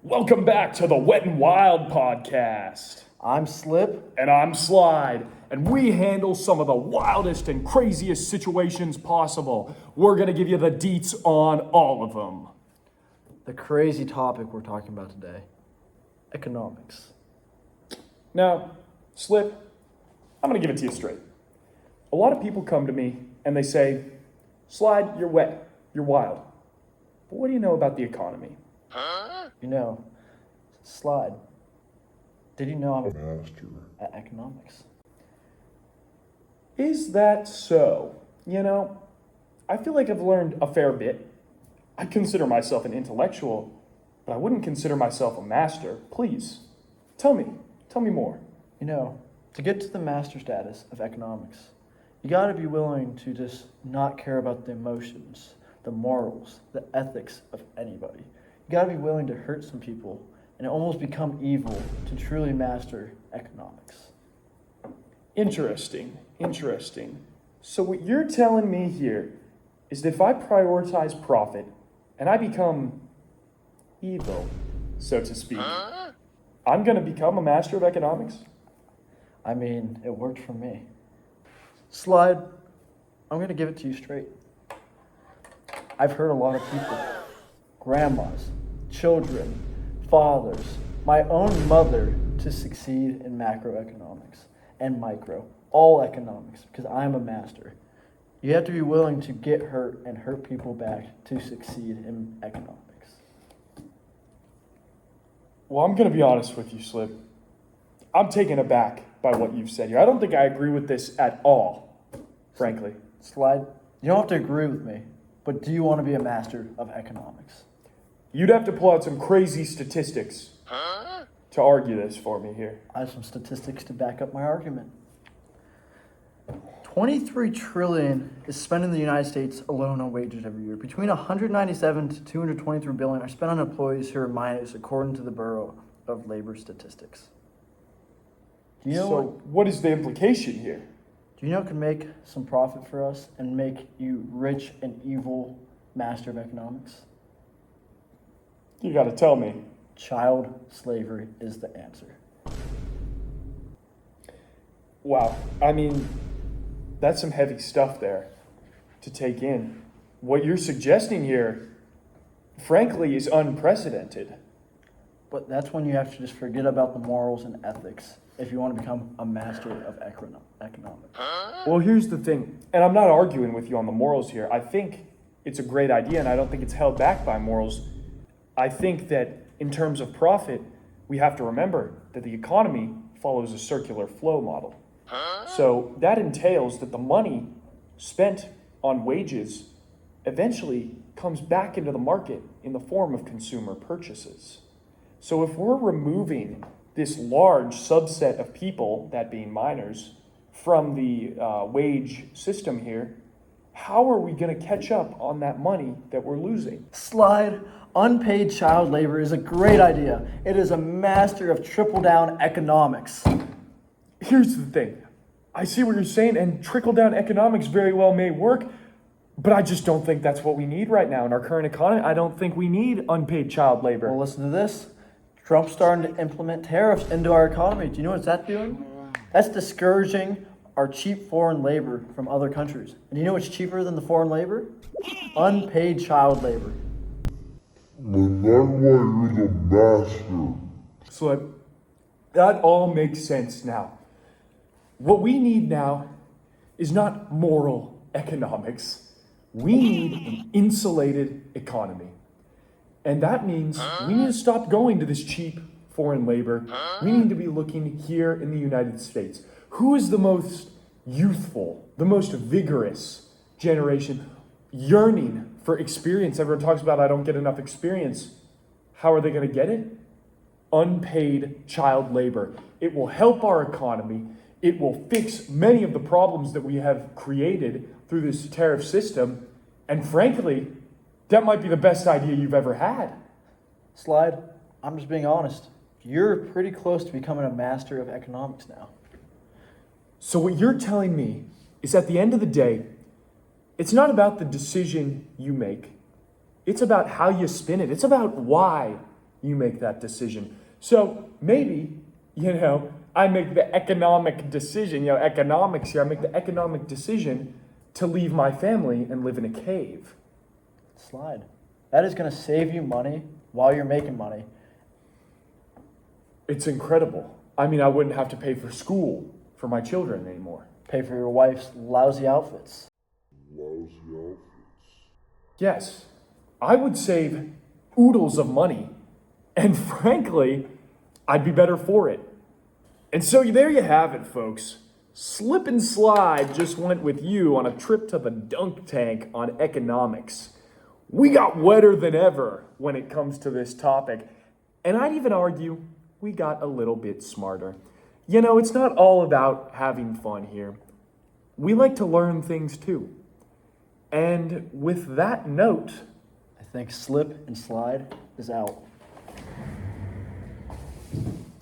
Welcome back to the Wet and Wild podcast. I'm Slip. And I'm Slide. And we handle some of the wildest and craziest situations possible. We're going to give you the deets on all of them. The crazy topic we're talking about today, economics. Now, Slip, I'm going to give it to you straight. A lot of people come to me and they say, Slide, you're wet, you're wild. But what do you know about the economy? You know, Slide, did you know I'm a master at economics? Is that so? You know, I feel like I've learned a fair bit. I consider myself an intellectual, but I wouldn't consider myself a master. Please, tell me more. You know, to get to the master status of economics, you gotta be willing to just not care about the emotions, the morals, the ethics of anybody. You gotta be willing to hurt some people and almost become evil to truly master economics. Interesting. So what you're telling me here is that if I prioritize profit and I become evil, so to speak, I'm going to become a master of economics? I mean, it worked for me. Slide, I'm gonna give it to you straight. I've heard a lot of people, grandmas, children, fathers, my own mother, to succeed in macroeconomics and micro, all economics, because I'm a master. You have to be willing to get hurt and hurt people back to succeed in economics. Well, I'm going to be honest with you, Slip. I'm taken aback by what you've said here. I don't think I agree with this at all, frankly. Slide, you don't have to agree with me, but do you want to be a master of economics? You'd have to pull out some crazy statistics to argue this for me here. I have some statistics to back up my argument. 23 trillion is spent in the United States alone on wages every year. Between 197 to 223 billion are spent on employees who are minors, according to the Bureau of Labor Statistics. Do you know what is the implication here? Do you know it can make some profit for us and make you rich and evil master of economics? You got to tell me. Child slavery is the answer. Wow. I mean, that's some heavy stuff there to take in. What you're suggesting here, frankly, is unprecedented. But that's when you have to just forget about the morals and ethics if you want to become a master of economics. Well, here's the thing, and I'm not arguing with you on the morals here. I think it's a great idea, and I don't think it's held back by morals. I think that in terms of profit, we have to remember that the economy follows a circular flow model. So that entails that the money spent on wages eventually comes back into the market in the form of consumer purchases. So if we're removing this large subset of people, that being minors, from the wage system here, how are we going to catch up on that money that we're losing? Slide, unpaid child labor is a great idea. It is a master of trickle-down economics. Here's the thing. I see what you're saying, and trickle-down economics very well may work, but I just don't think that's what we need right now in our current economy. I don't think we need unpaid child labor. Well, listen to this. Trump's starting to implement tariffs into our economy. Do you know what that's doing? That's discouraging our cheap foreign labor from other countries. And do you know what's cheaper than the foreign labor? Unpaid child labor. But that's why you're the master. So that all makes sense now. What we need now is not moral economics. We need an insulated economy. And that means we need to stop going to this cheap foreign labor. We need to be looking here in the United States. Who is the most youthful, the most vigorous generation yearning for experience? Everyone talks about, I don't get enough experience. How are they going to get it? Unpaid child labor. It will help our economy. It will fix many of the problems that we have created through this tariff system. And frankly, that might be the best idea you've ever had. Slide, I'm just being honest. You're pretty close to becoming a master of economics now. So what you're telling me is at the end of the day, it's not about the decision you make. It's about how you spin it. It's about why you make that decision. So maybe, I make the economic decision, economics here, I make the economic decision to leave my family and live in a cave. Slide. That is going to save you money while you're making money. It's incredible. I mean, I wouldn't have to pay for school for my children anymore. Pay for your wife's lousy outfits. Lousy outfits. Yes, I would save oodles of money, and frankly, I'd be better for it. And so there you have it, folks. Slip and Slide just went with you on a trip to the dunk tank on economics. We got wetter than ever when it comes to this topic, and I'd even argue we got a little bit smarter. It's not all about having fun here. We like to learn things too. And with that note, I think Slip and Slide is out.